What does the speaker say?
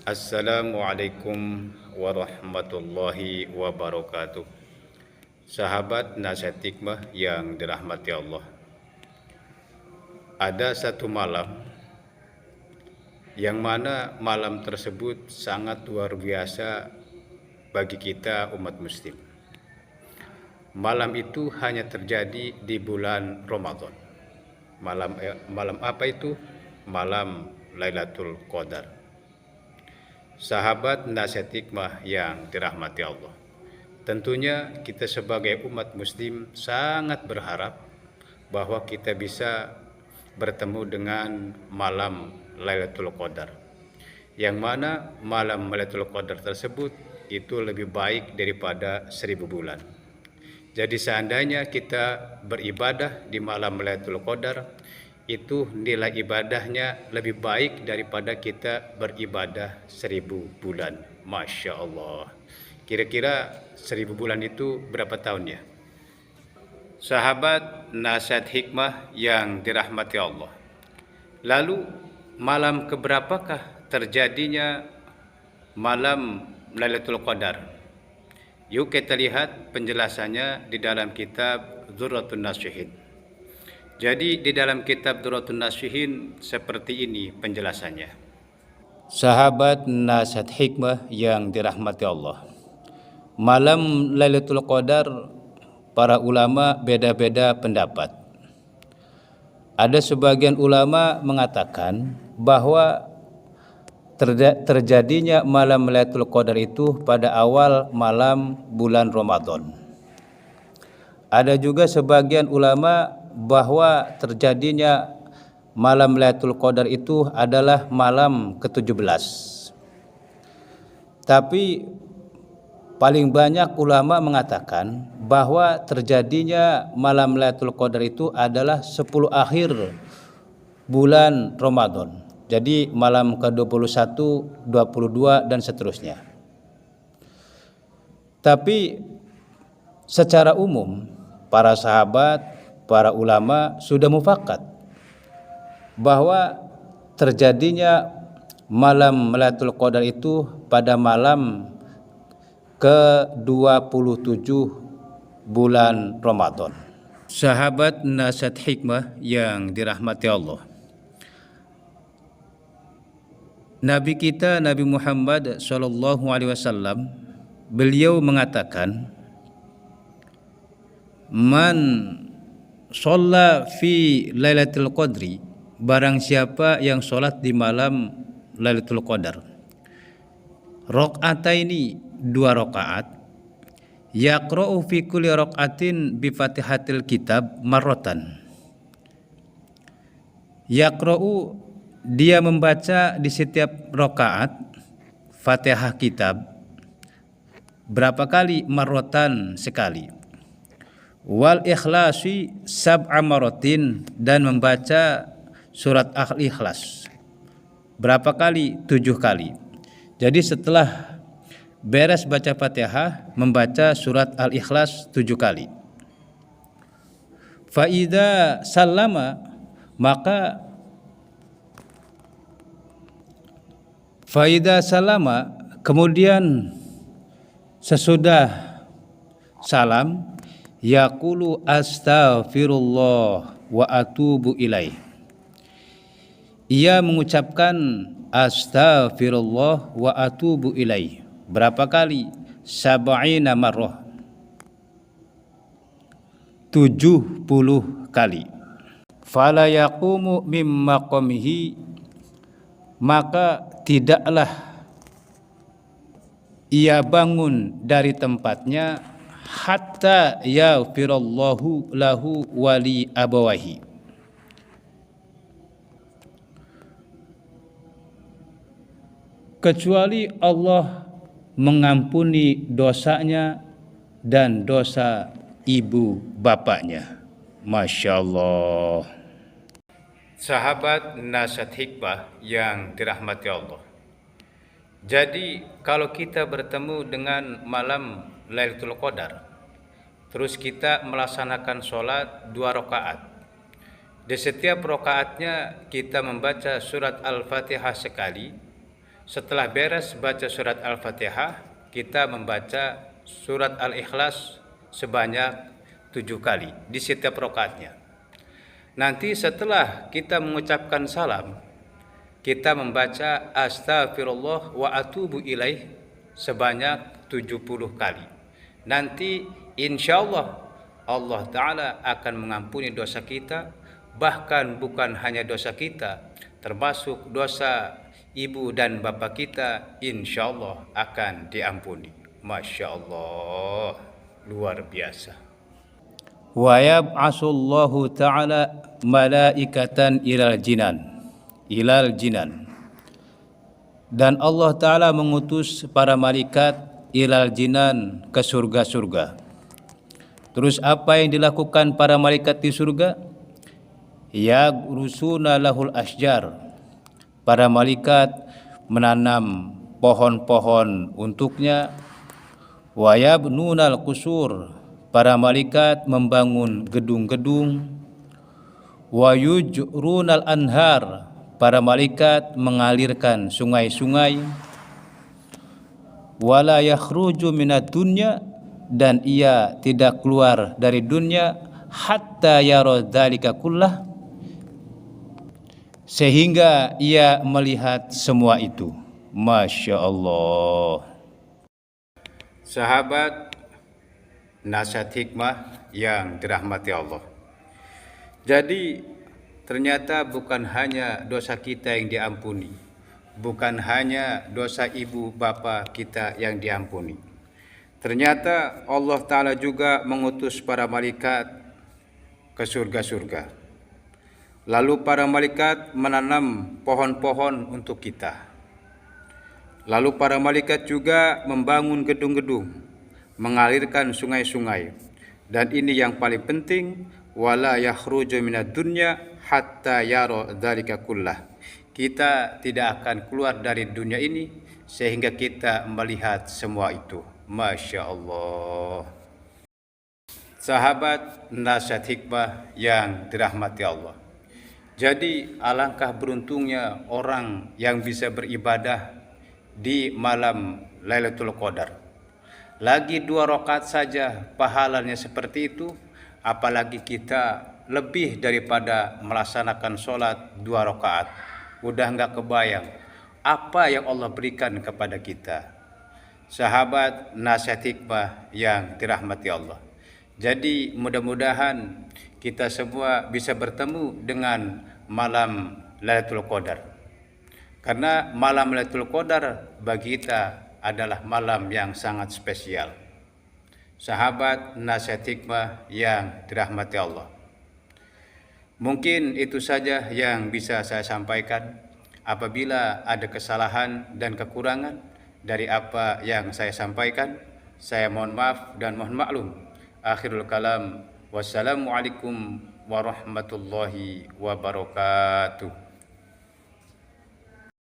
Assalamualaikum warahmatullahi wabarakatuh. Sahabat nasihat hikmah yang dirahmati Allah. Ada satu malam yang mana malam tersebut sangat luar biasa bagi kita umat muslim. Malam itu hanya terjadi di bulan Ramadan. Malam apa itu? Malam Lailatul Qadar. Sahabat nasihat hikmah yang dirahmati Allah. Tentunya kita sebagai umat muslim sangat berharap bahwa kita bisa bertemu dengan malam Lailatul Qadar. Yang mana malam Lailatul Qadar tersebut itu lebih baik daripada 1000 bulan. Jadi seandainya kita beribadah di malam Lailatul Qadar, itu nilai ibadahnya lebih baik daripada kita beribadah 1000 bulan. Masya Allah. Kira-kira 1000 bulan itu berapa tahun ya? Sahabat nasihat hikmah yang dirahmati Allah. Lalu malam keberapakah terjadinya malam Lailatul Qadar? Yuk kita lihat penjelasannya di dalam kitab Dzurratun Nasihin. Jadi di dalam kitab Dzurratun Nasihin seperti ini penjelasannya. Sahabat nasihat hikmah yang dirahmati Allah. Malam Lailatul Qadar para ulama beda-beda pendapat. Ada sebagian ulama mengatakan bahwa terjadinya malam Lailatul Qadar itu pada awal malam bulan Ramadan. Ada juga sebagian ulama bahwa terjadinya malam Lailatul Qadar itu adalah malam ke-17. Tapi paling banyak ulama mengatakan bahwa terjadinya malam Lailatul Qadar itu adalah 10 akhir bulan Ramadan. Jadi malam ke-21, 22 dan seterusnya. Tapi secara umum para sahabat, para ulama sudah mufakat bahwa terjadinya malam Lailatul Qadar itu pada malam ke-27 bulan Ramadan. Sahabat nasihat hikmah yang dirahmati Allah. Nabi kita Nabi Muhammad SAW beliau mengatakan, man sholla fi Lailatul Qadri, barang siapa yang sholat di malam Lailatul Qadar, rakaataini, 2 rakaat, yaqra'u fi kulli rakaatin bi Fatihatil Kitab marratan. Yaqra'u, dia membaca di setiap rakaat Fatihah Kitab berapa kali? Marratan, sekali. Wal ikhlasi sab'a maratin, dan membaca surat Al-Ikhlas berapa kali? 7 kali. Jadi setelah beres baca Fatihah membaca surat Al-Ikhlas 7 kali. Fa idza sallama, maka Faida salama, kemudian sesudah salam, yaqulu astaghfirullah wa atubu ilaih. Ia mengucapkan astaghfirullah wa atubu ilaih berapa kali? Sab'ina marrah, 70 kali. Fala yaqumu mim maqamihi, maka tidaklah ia bangun dari tempatnya hatta yaghfirallahu lahu wali abawahi, kecuali Allah mengampuni dosanya dan dosa ibu bapaknya. Masya Allah. Sahabat nasihat hikmah yang dirahmati Allah. Jadi kalau kita bertemu dengan malam Lailatul Qadar, terus kita melaksanakan sholat 2 rakaat, Di setiap rakaatnya kita membaca surat Al-Fatihah sekali, Setelah beres baca surat Al-Fatihah, kita membaca surat Al-Ikhlas sebanyak 7 kali di setiap rakaatnya. Nanti setelah kita mengucapkan salam, kita membaca astagfirullah wa atubu ilaih sebanyak 70 kali. Nanti insya Allah Ta'ala akan mengampuni dosa kita, bahkan bukan hanya dosa kita, termasuk dosa ibu dan bapak kita, insya Allah akan diampuni. Masya Allah, luar biasa. Wa yab'asullahu ta'ala malaikatan ilal jinan. Dan Allah Ta'ala mengutus para malaikat ilal jinan ke surga-surga. Terus apa yang dilakukan para malaikat di surga? Yagrusuna lahul asjar. Para malaikat menanam pohon-pohon untuknya. Wa yabnunal qusur. Para malaikat membangun gedung-gedung. Wa yujrunal anhar. Para malaikat mengalirkan sungai-sungai. Wala yakhruju minad dunya, dan ia tidak keluar dari dunia hatta yara dzalika kullah, sehingga ia melihat semua itu. Masya Allah. Sahabat nasihat hikmah yang dirahmati Allah. Jadi ternyata bukan hanya dosa kita yang diampuni, bukan hanya dosa ibu bapa kita yang diampuni. Ternyata Allah Ta'ala juga mengutus para malaikat ke surga-surga. Lalu para malaikat menanam pohon-pohon untuk kita. Lalu para malaikat juga membangun gedung-gedung, mengalirkan sungai-sungai. Dan ini yang paling penting, wala yakhruju minad dunya hatta yara dzalika kullah. Kita tidak akan keluar dari dunia ini sehingga kita melihat semua itu. Masya Allah. Sahabat nasihat hikmah yang dirahmati Allah. Jadi alangkah beruntungnya orang yang bisa beribadah di malam Lailatul Qadar. Lagi 2 rakaat saja pahalanya seperti itu, apalagi kita lebih daripada melaksanakan sholat 2 rakaat. Udah nggak kebayang apa yang Allah berikan kepada kita. Sahabat nasihat hikmah yang dirahmati Allah. Jadi mudah-mudahan kita semua bisa bertemu dengan malam Lailatul Qadar. Karena malam Lailatul Qadar bagi kita adalah malam yang sangat spesial. Sahabat nasihat hikmah yang dirahmati Allah. Mungkin itu saja yang bisa saya sampaikan. Apabila ada kesalahan dan kekurangan dari apa yang saya sampaikan, saya mohon maaf dan mohon maklum. Akhirul kalam. Wassalamualaikum warahmatullahi wabarakatuh.